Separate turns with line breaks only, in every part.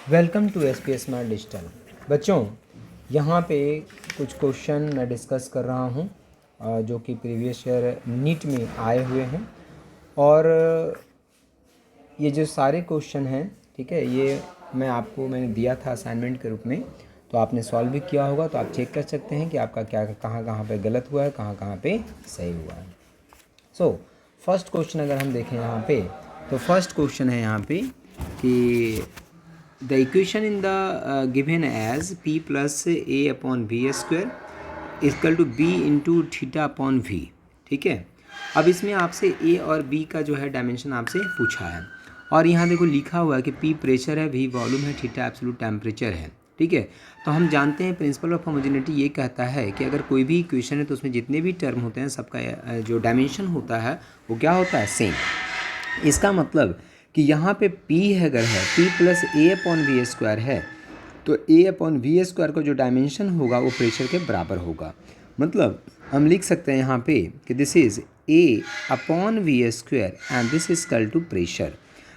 Welcome to S P S smart digital. बच्चों, यहाँ पे कुछ क्वेश्चन मैं डिस्कस कर रहा हूँ जो कि प्रीवियस ईयर नीट में आए हुए हैं। और ये जो सारे क्वेश्चन हैं, ठीक है, ये मैंने दिया था असाइनमेंट के रूप में, तो आपने सॉल्व भी किया होगा। तो आप चेक कर सकते हैं कि आपका क्या कहाँ कहाँ पे गलत हुआ है, कहाँ कहाँ पे सही हुआ है। सो फर्स्ट क्वेश्चन अगर हम देखें यहाँ पे, तो फर्स्ट क्वेश्चन है यहाँ पे कि the equation in the given as p plus a upon V square equal to b into theta upon v। ठीक है, अब इसमें आपसे a और b का जो है डायमेंशन आपसे पूछा है, और यहाँ देखो लिखा हुआ है कि p प्रेशर है, v वॉल्यूम है, थीटा एब्सोल्यूट टेम्परेचर है। ठीक है, तो हम जानते हैं प्रिंसिपल ऑफ होमोजेनिटी ये कहता है कि अगर कोई भी इक्वेशन है तो उसमें जितने भी टर्म होते हैं सबका जो डायमेंशन होता है वो क्या होता है, सेम। इसका मतलब कि यहाँ पे p है, अगर है p plus a upon V square है, तो a अपॉन वी स्क्वायर का जो डायमेंशन होगा वो प्रेशर के बराबर होगा। मतलब हम लिख सकते हैं यहाँ पे कि this is a upon V square and this is equal to pressure.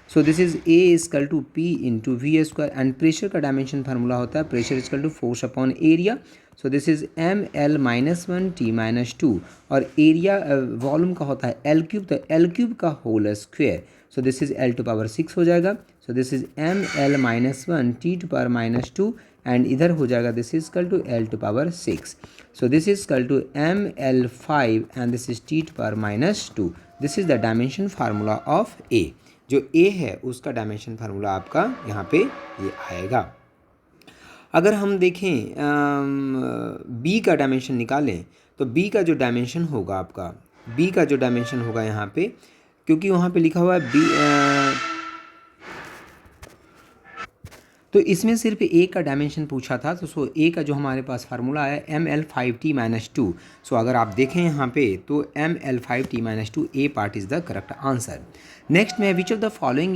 So this is a equal to p into V square, and pressure का डायमेंशन फार्मूला होता है pressure equal to force upon area. So this is ml-1t-2, और area volume का होता है L cube, तो L cube का whole square. So this is l to power 6 हो जाएगा। सो दिस इज ml-1t-2, एंड इधर हो जाएगा this is equal to l to power 6। So this is equal to ml5 and this is t⁻²। This is the dimension formula of a। जो a है उसका dimension formula आपका यहाँ पे ये आएगा। अगर हम देखें b का डायमेंशन निकालें, तो b का जो डायमेंशन होगा आपका, b का जो डायमेंशन होगा यहाँ पे, क्योंकि वहाँ पे लिखा हुआ है b, तो इसमें सिर्फ a का डायमेंशन पूछा था, तो सो a का जो हमारे पास फार्मूला है ml5t-2। सो अगर आप देखें यहाँ पे तो ml5t-2, a part is the correct answer. Next में which of the following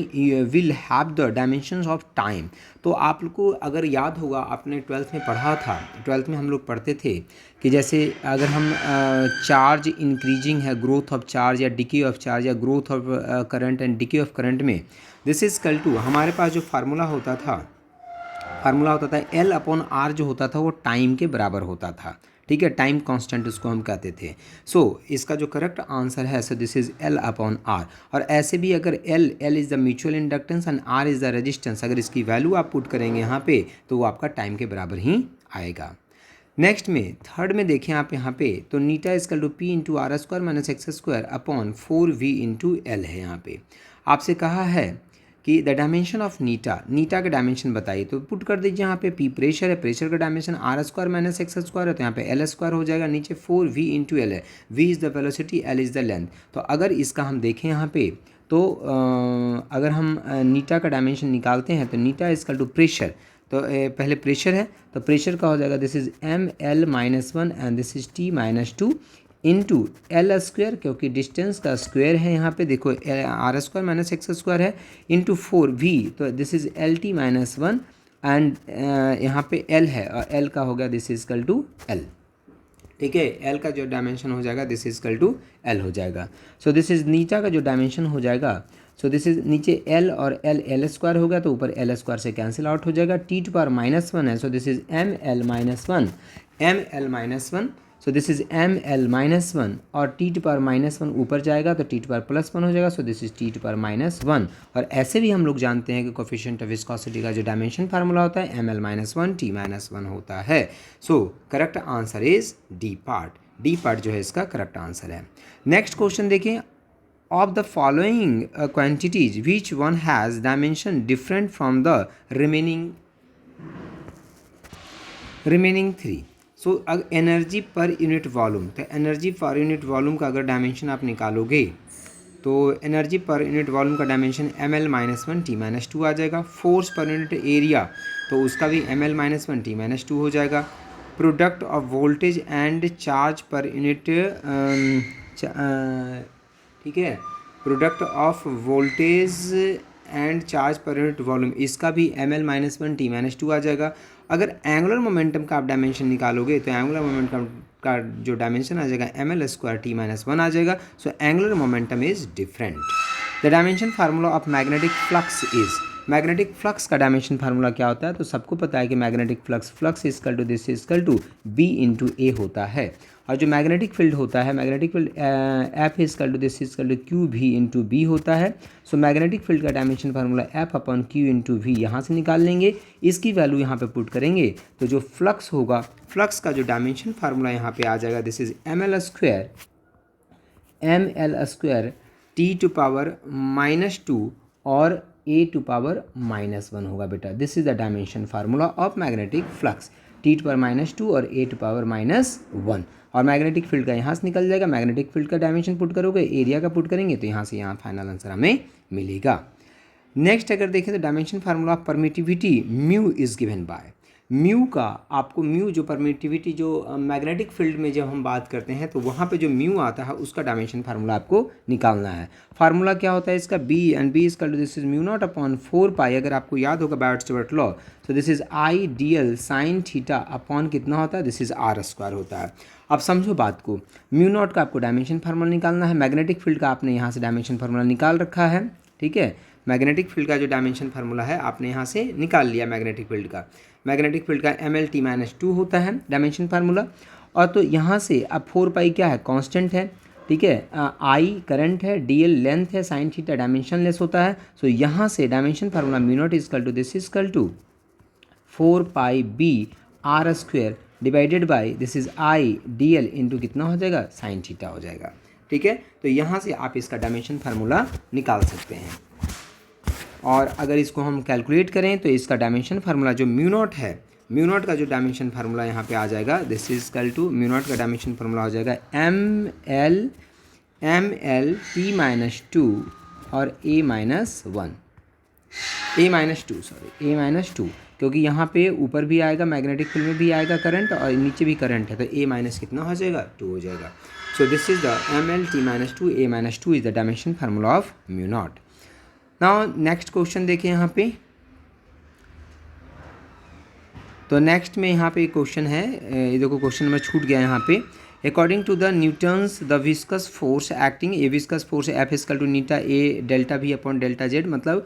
will have the dimensions of time. तो आप लोग को अगर याद होगा, आपने 12th में पढ़ा था, 12th में हम लोग पढ़ते थे कि जैसे अगर हम चार्ज इंक्रीजिंग है, ग्रोथ ऑफ चार्ज या डिके ऑफ चार्ज या growth of current and decay of current में दिस इज इक्वल टू, हमारे पास जो फार्मूला होता था एल अपॉन आर, जो होता था वो टाइम के बराबर होता था। ठीक है, टाइम कांस्टेंट उसको हम कहते थे। सो इसका जो करेक्ट आंसर है, so this is L upon R. और ऐसे भी अगर L is the mutual inductance and R is the resistance, अगर इसकी वैल्यू आप पुट करेंगे यहाँ पे तो वो आपका टाइम के बराबर ही आएगा। नेक्स्ट में थर्ड में देखें आप यहाँ पे, तो नीटा is equal to P into R square minus X square upon 4v into L है। यहाँ पे आपसे कहा है कि द डायमेंशन ऑफ नीटा का डायमेंशन बताइए, तो पुट कर दीजिए यहाँ पे p प्रेशर है, प्रेशर का dimension R square minus X square है, तो यहाँ पे एल स्क्वायर हो जाएगा, नीचे 4v इंटू एल है, v is the velocity, L is the length. तो अगर इसका हम देखें यहाँ पे, तो अगर हम नीटा का डायमेंशन निकालते हैं तो नीटा इजकल टू प्रेशर, तो पहले प्रेशर है तो प्रेशर का हो जाएगा this is ml-1 and this is t-2 into L square, क्योंकि डिस्टेंस का स्क्वायर है यहाँ पे, देखो R square minus X square है, इंटू 4v, तो दिस इज LT-1 एंड यहाँ पे l है और l का हो गया this is equal to l। ठीक है, l का जो डायमेंशन हो जाएगा this is equal to l हो जाएगा। सो दिस इज नीचा का जो डायमेंशन हो जाएगा, सो दिस इज नीचे l और l स्क्वायर हो गया, तो ऊपर l स्क्वायर से कैंसिल आउट हो जाएगा, t⁻−1 है, so this is ml-1, so this is ml-1 और t⁻−1 ऊपर जाएगा तो t⁻+1 हो जाएगा, सो दिस इज t⁻−1। और ऐसे भी हम लोग जानते हैं कि कोफिशिएंट ऑफ विस्कोसिटी का जो डायमेंशन फार्मूला होता है ml-1 t-1 होता है। So correct answer is D part जो है इसका करेक्ट आंसर है। नेक्स्ट क्वेश्चन देखिए, of the following quantities which one has dimension different from the remaining three। सो अगर एनर्जी पर यूनिट वॉल्यूम, तो एनर्जी पर यूनिट वॉल्यूम का अगर dimension आप निकालोगे तो एनर्जी पर यूनिट वॉल्यूम का डायमेंशन ml-1 t-2 आ जाएगा। फोर्स पर यूनिट एरिया, तो उसका भी ml-1 t-2 हो जाएगा। Product of voltage and charge per unit, ठीक है, product of voltage and charge per unit volume, इसका भी ml-1 t-2 आ जाएगा। अगर एंगुलर मोमेंटम का आप डायमेंशन निकालोगे तो एंगुलर मोमेंटम का जो डायमेंशन आ जाएगा ml² t-1 आ जाएगा। So angular momentum is different. The dimension formula of magnetic flux is, magnetic flux का डायमेंशन फार्मूला क्या होता है? तो सबको पता है कि magnetic flux equal to this is equal to B into A होता है। और जो मैग्नेटिक फील्ड होता है, magnetic field F is equal to this is equal to Q भी इंटू बी होता है। सो मैग्नेटिक फील्ड का dimension formula F upon Q into we यहाँ से निकाल लेंगे, इसकी वैल्यू यहाँ पे पुट करेंगे तो जो फ्लक्स होगा, फ्लक्स का जो डायमेंशन फार्मूला यहाँ पे आ जाएगा, this is M L square T to power -2 और ए टू पावर -1 होगा बेटा। This is the dimension formula of magnetic flux, T to power -2 और ए टू पावर -1। और मैग्नेटिक फील्ड का यहाँ से निकल जाएगा, मैग्नेटिक फील्ड का डायमेंशन पुट करोगे, एरिया का पुट करेंगे तो यहाँ से यहाँ फाइनल आंसर हमें मिलेगा। नेक्स्ट अगर देखें तो dimension formula of permittivity mu is given by, mu का आपको म्यू जो परमिटिविटी जो मैग्नेटिक फील्ड में जब हम बात करते हैं तो वहाँ पे जो म्यू आता है उसका डायमेंशन फार्मूला आपको निकालना है। फार्मूला क्या होता है इसका? B and B is to this is mu naught upon 4 pi, अगर आपको याद होगा बाय-स्टुअर्ट लॉ, तो this is I D L sine theta upon कितना होता है? दिस इज आर स्क्वायर होता है। अब समझो बात को, म्यू नॉट का आपको डायमेंशन फार्मूला निकालना है, मैग्नेटिक फील्ड का आपने यहाँ से डायमेंशन फार्मूला निकाल रखा है, ठीक है। मैग्नेटिक फील्ड का जो डायमेंशन फार्मूला है आपने यहाँ से निकाल लिया मैग्नेटिक फील्ड का। मैग्नेटिक फील्ड का MLT-2 होता है डायमेंशन फार्मूला। और तो यहाँ से अब 4 पाई क्या है? कांस्टेंट है, ठीक है। आई करंट है, DL लेंथ है, साइन थीटा डायमेंशन लेस होता है। सो यहाँ से dimension formula mu naught is equal to this is equal to 4 pi B R square divided by this is I DL into कितना हो जाएगा? साइन थीटा हो जाएगा, ठीक है। तो यहाँ से आप इसका डायमेंशन फार्मूला निकाल सकते हैं। और अगर इसको हम कैलकुलेट करें तो इसका डायमेंशन फार्मूला जो म्यू नॉट है, म्यू नॉट का जो डायमेंशन फार्मूला यहाँ पे आ जाएगा, this is equal to mu naught का डायमेंशन फार्मूला हो जाएगा MLT-2 और A-2 क्योंकि यहाँ पे ऊपर भी आएगा, मैग्नेटिक फील्ड में भी आएगा करंट और नीचे भी करंट है, तो A माइनस कितना हो जाएगा? 2 हो जाएगा। सो this is the MLT-2 A-2 is the dimension formula of mu naught. Now next question देखिए यहाँ पे, तो नेक्स्ट में यहाँ पे क्वेश्चन है, ये देखो क्वेश्चन नंबर छूट गया यहाँ पे। According to the Newton's the viscous force acting, a viscous force F is equal to eta A delta V upon delta Z, मतलब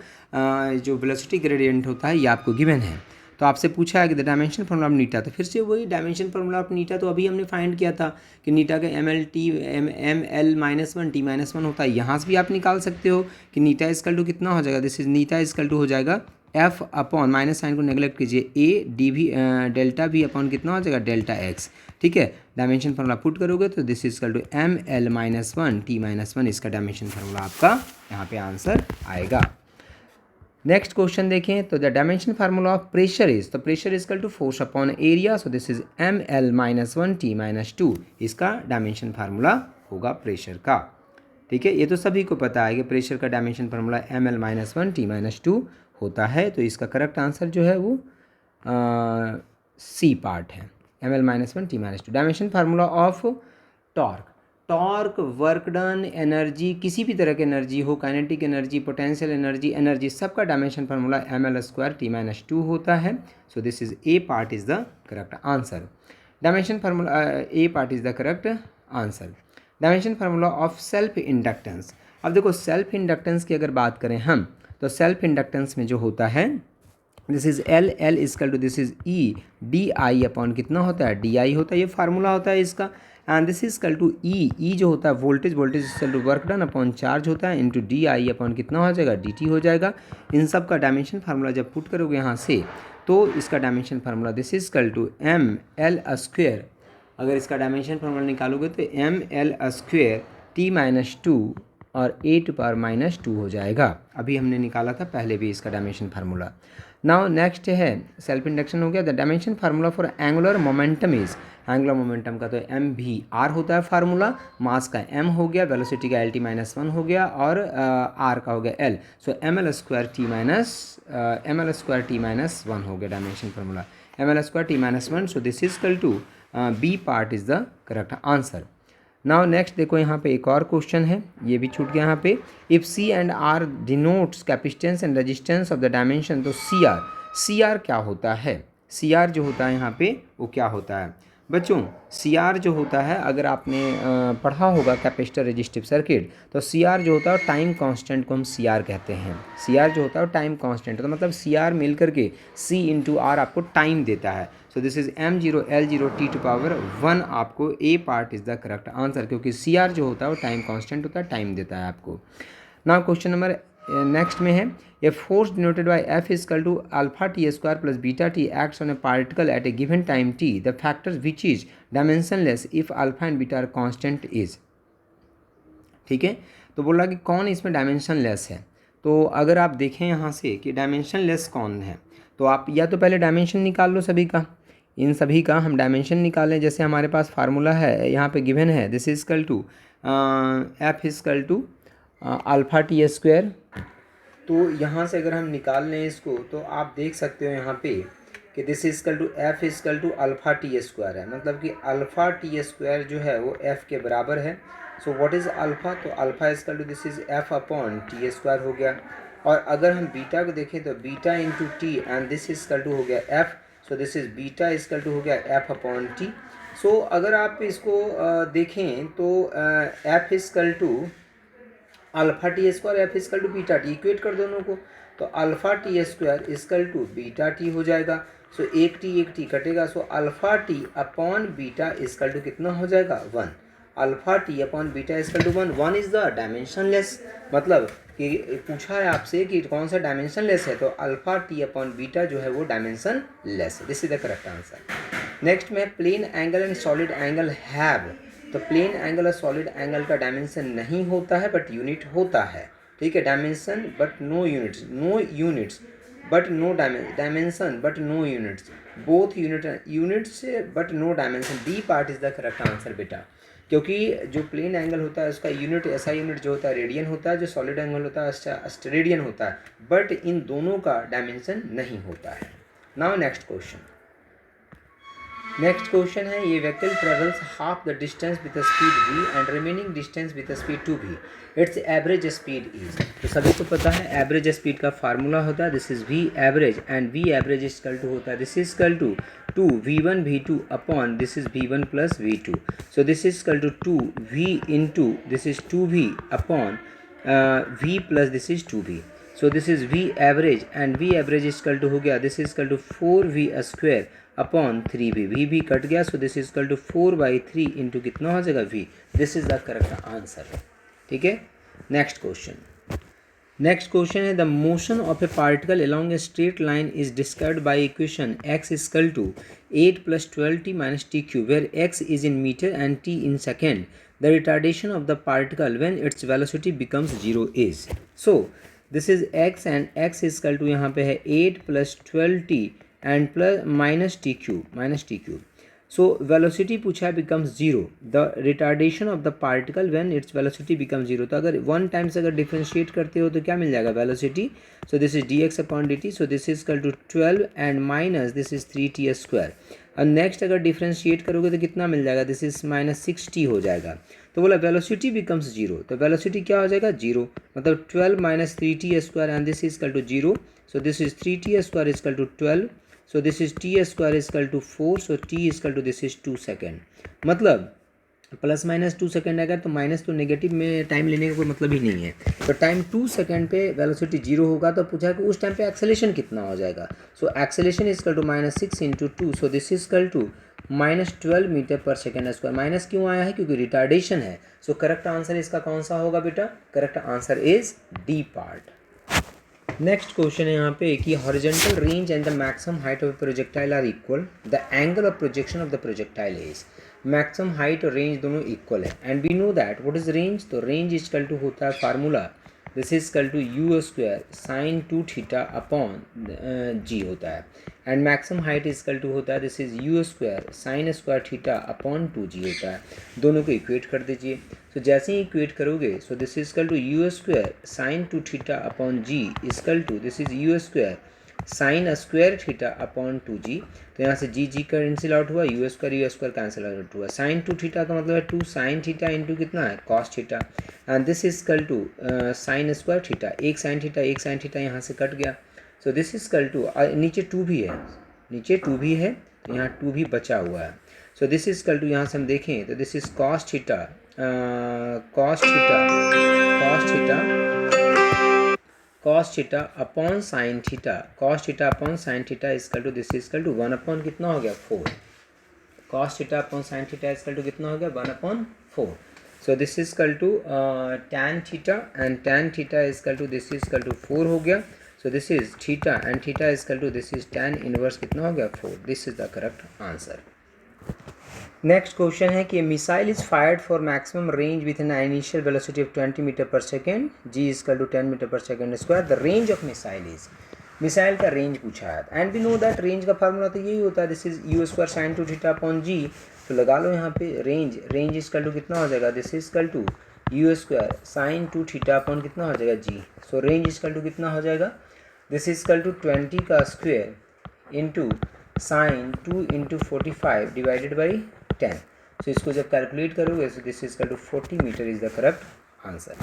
जो वेलोसिटी ग्रेडियंट होता है ये आपको गिवन है। तो आपसे पूछा है कि द डायमेंशन फार्मूला ऑफ नीटा, तो फिर से वही डायमेंशन फार्मूला ऑफ नीटा तो अभी हमने फाइंड किया था कि नीटा का ML-1 T-1 होता है। यहाँ से भी आप निकाल सकते हो कि नीटा इजकल टू कितना हो जाएगा? दिस इज नीटा इजकल टू हो जाएगा एफ अपॉन माइनस साइन को नेगलेक्ट कीजिए ए डी भी डेल्टा वी अपॉन कितना हो जाएगा? डेल्टा एक्स, ठीक है। डायमेंशन फार्मूला पुट करोगे तो this is equal to ML-1 T-1, इसका डायमेंशन फार्मूला आपका यहाँ पे आंसर आएगा। नेक्स्ट क्वेश्चन देखें तो the dimension formula of pressure is, तो pressure equal to force upon area, so this is ML-1 T-2, इसका डायमेंशन फार्मूला होगा प्रेशर का, ठीक है। ये तो सभी को पता है कि प्रेशर का डायमेंशन फार्मूला ML-1 T-2 होता है। तो इसका करेक्ट आंसर जो है वो सी पार्ट है, ML-1 T-2। Dimension formula of torque, torque work done energy, किसी भी तरह की एनर्जी हो, काइनेटिक एनर्जी, पोटेंशियल एनर्जी, सबका डायमेंशन फार्मूला ML² T-2 होता है। So this is a part is the correct answer. Dimension formula A part is the correct answer. Dimension formula of self inductance, अब देखो self inductance की अगर बात करें हम, तो सेल्फ इंडक्टेंस में जो होता है this is L is equal to this is E DI upon कितना होता है? DI होता है, ये फार्मूला होता है इसका। And this is equal to E जो होता है voltage equal to work done upon charge होता है इंटू DI अपॉन कितना हो जाएगा? DT हो जाएगा। इन सब का डायमेंशन फार्मूला जब पुट करोगे यहाँ से तो इसका dimension formula this is equal to ML², अगर इसका डायमेंशन फार्मूला निकालोगे तो ML² T-2 और A⁻² हो जाएगा। अभी हमने निकाला था पहले भी इसका डायमेंशन फार्मूला। नाउ नेक्स्ट है सेल्फ इंडक्शन हो गया। The dimension formula for angular momentum is, angular momentum का तो MVR होता है फार्मूला, मास का M हो गया, वेलोसिटी का LT-1 हो गया और R का हो गया L। सो ML² T-1 हो गया dimension formula, ML² T-1। So this is equal to B part is the correct answer. Now next देखो यहाँ पे एक और क्वेश्चन है, ये भी छूट गया यहाँ पे। If C and R denotes capacitance and resistance of the dimension, तो CR क्या होता है? CR जो होता है यहाँ पे वो क्या होता है? बच्चों सी आर जो होता है, अगर आपने पढ़ा होगा कैपेसिटर रेजिस्टिव सर्किट, तो सी आर जो होता है टाइम कांस्टेंट को हम सी आर कहते हैं। सी आर जो होता है टाइम कांस्टेंट, तो मतलब सी आर मिल करके सी इंटू आर आपको टाइम देता है। So this is M0 L0 T to power 1, आपको A part is the correct answer, क्योंकि सी आर जो होता है वो टाइम कांस्टेंट होता है, टाइम देता है आपको। नाउ क्वेश्चन नंबर नेक्स्ट में है, a force denoted by F is equal to alpha t square plus beta t acts on a particle at a given time t, the factors which is dimensionless if alpha and beta are constant is. ठीक है, तो बोल रहा कि कौन इसमें dimensionless है। तो अगर आप देखें यहाँ से कि डायमेंशनलेस कौन है, तो आप या तो पहले डायमेंशन निकाल लो सभी का, इन सभी का हम डायमेंशन निकालें। जैसे हमारे पास फार्मूला है यहाँ पे गिवन है, this is equal to F is equal to alpha t square. तो यहाँ से अगर हम निकाल लें इसको, तो आप देख सकते हो यहाँ पे कि this is equal to F is equal to alpha t square है, मतलब कि अल्फा टी स्क्वायर जो है वो एफ के बराबर है। सो व्हाट इज़ अल्फा, तो alpha is equal to this is F upon t square हो गया। और अगर हम बीटा को देखें तो beta into t and this is equal to हो गया F, so this is beta is equal to हो गया एफ अपॉन टी। सो अगर आप इसको देखें तो F is equal to alpha t square F is equal to beta t, equate कर दोनों को, तो alpha t square is equal to beta t हो जाएगा। सो एक टी कटेगा, so alpha t upon beta is equal to कितना हो जाएगा 1। Alpha t upon beta is equal to 1, 1 is the dimensionless, मतलब कि पूछा है आपसे कि कौन सा डायमेंशनलेस है, तो अल्फा टी अपॉन बीटा जो है वो डायमेंशनलेस है। This is the correct answer. Next में plane angle and solid angle have, तो प्लेन एंगल और सॉलिड एंगल का डायमेंशन नहीं होता है बट यूनिट होता है। ठीक है, dimension but no units, no units but no dimension but no units, both units but no dimension. D part is the correct answer बेटा, क्योंकि जो प्लेन एंगल होता है उसका यूनिट ऐसा यूनिट जो होता है रेडियन होता है, जो सॉलिड एंगल होता है अस्टेरेडियन होता है, बट इन दोनों का डायमेंशन नहीं होता है। Now next question, next question है, ये vehicle travels half the distance with the speed v and remaining distance with the speed 2v, it's average speed is. तो सभी को पता है एवरेज स्पीड का फार्मूला होता है this is v average, and v average equal to होता है this is equal to 2 v1 v2 upon this is v1 plus v2। So this is equal to 2v into this is 2v upon v plus this is 2v। So this is v average and v average equal to हो गया this is equal to 4v square upon 3v, v भी cut गया, so this is equal to 4/3 into कितना हो जाएगा v। This is the correct answer. ठीक है, next question, next question है the motion of a particle along a straight line is described by equation x is equal to 8 + 12t - t cube, where x is in meter and t in second. The retardation of the particle when its velocity becomes 0 is. So this is x and x is equal to यहाँ पे है 8 + 12t and plus -t cube. So velocity पूछा है becomes 0, the retardation of the particle when its velocity becomes 0। तो अगर 1 times अगर differentiate करते हो तो क्या मिल जाएगा velocity, so this is dx upon dt, so this is equal to 12 and minus this is 3t square। और नेक्स्ट अगर डिफ्रेंशिएट करोगे तो कितना मिल जाएगा, दिस इज -6t हो जाएगा। तो बोला वेलोसिटी बिकम्स 0, तो वेलोसिटी क्या हो जाएगा 0, मतलब 12 - 3t square and this is equal to 0, so this is 3t square is equal to 12, so this is t square is equal to 4, so t is equal to this is 2 second. मतलब +-2 second आएगा तो minus तो negative में time लेने का कोई मतलब ही नहीं है। तो टाइम 2 सेकेंड पे वेलोसिटी 0 होगा, तो पूछा कि उस टाइम पे एक्सेलेरेशन कितना हो जाएगा। So acceleration is equal to -6 × 2, so this is equal to -12 metre per second square. Minus क्यों आया है, क्योंकि रिटार्डेशन है। सो करेक्ट आंसर इसका कौन सा होगा बेटा, correct answer is D part. Next question है यहाँ पे कि horizontal range and the maximum height of projectile are equal, the angle of projection of the projectile is. Maximum height और रेंज दोनों इक्वल है, and we know that what is range, तो range is equal to होता है formula this is equal to u square sin 2θ upon g होता है, and maximum height is equal to होता है this is u square sin square theta upon 2g होता है। दोनों को इक्वेट कर दीजिए, तो जैसे ही इक्वेट करोगे so this is equal to u square sin 2θ upon g is equal to this is u square sin square theta upon 2g। तो यहाँ से जी कैंसिल आउट हुआ, u स्क्वायर कैंसिल आउट हुआ, sin 2θ का मतलब है 2 sin theta into कितना है cos theta, and this is equal to sin square theta, एक sin थीटा यहाँ से कट गया, so this is equal to नीचे 2 भी है, नीचे 2 भी है, तो यहाँ 2 भी बचा हुआ है। So this is equal to, यहाँ से हम देखें तो this is cos theta upon sine theta, cos theta upon sine theta is equal to this is equal to 1 upon कितना हो गया 4, cos theta upon sine theta is equal to कितना हो गया 1 upon 4। So this is equal to tan theta and tan theta is equal to this is equal to 4 हो गया। So this is theta and theta is equal to this is tan inverse कितना हो गया 4। This is the correct answer. Next question है कि missile is fired for maximum range with an initial velocity of 20 metre per second, G equal to 10 metre per second square. The range of missile is, missile का range पूछा है and we know that range का formula तो यही होता है, this is you square sine 2 theta upon G. तो लगा लो यहाँ पे रेंज इजकल टू कितना हो जाएगा, this is equal to U square sine 2 theta upon कितना हो जाएगा G. So range equal to कितना हो जाएगा, दिस इजकल टू 20 का square into sine 2 into 45 divided by 10। सो इसको जब कैलकुलेट करोगे तो this is equal to 40 metre is the correct answer.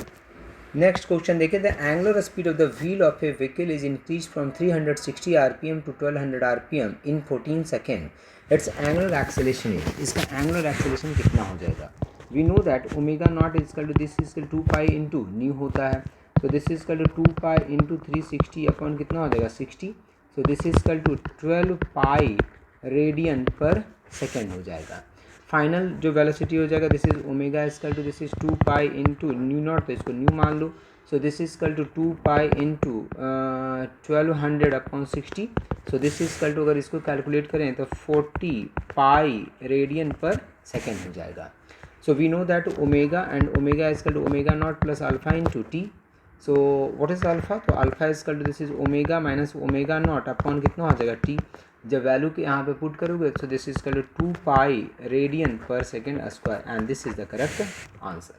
Next question देखिए, the angular speed of the wheel of a vehicle is increase from 360 RPM to 1200 RPM in 14 second, its angular acceleration is, इसका angular acceleration कितना हो जाएगा। We know that omega not is equal to this is equal 2 pi into nu होता है, तो this is equal to 2 pi into 360 upon कितना हो जाएगा 60। So this is equal to 12 pi radian per second हो जाएगा। फाइनल जो वेलोसिटी हो जाएगा this is omega is equal to this is 2 pi into new naught, तो इसको न्यू मान लो। So this is equal to 2 pi into 1200 upon 60। So this is equal to अगर इसको कैलकुलेट करें तो 40 पाई रेडियन पर सेकेंड हो जाएगा। So we know that omega and omega is equal to omega naught plus alpha into T. So what is alpha, तो alpha equal to this is omega minus omega naught upon कितना हो जाएगा T. जब value के यहाँ पे put करोगे तो this is equal to 2 pi radian per second square and this is the correct answer.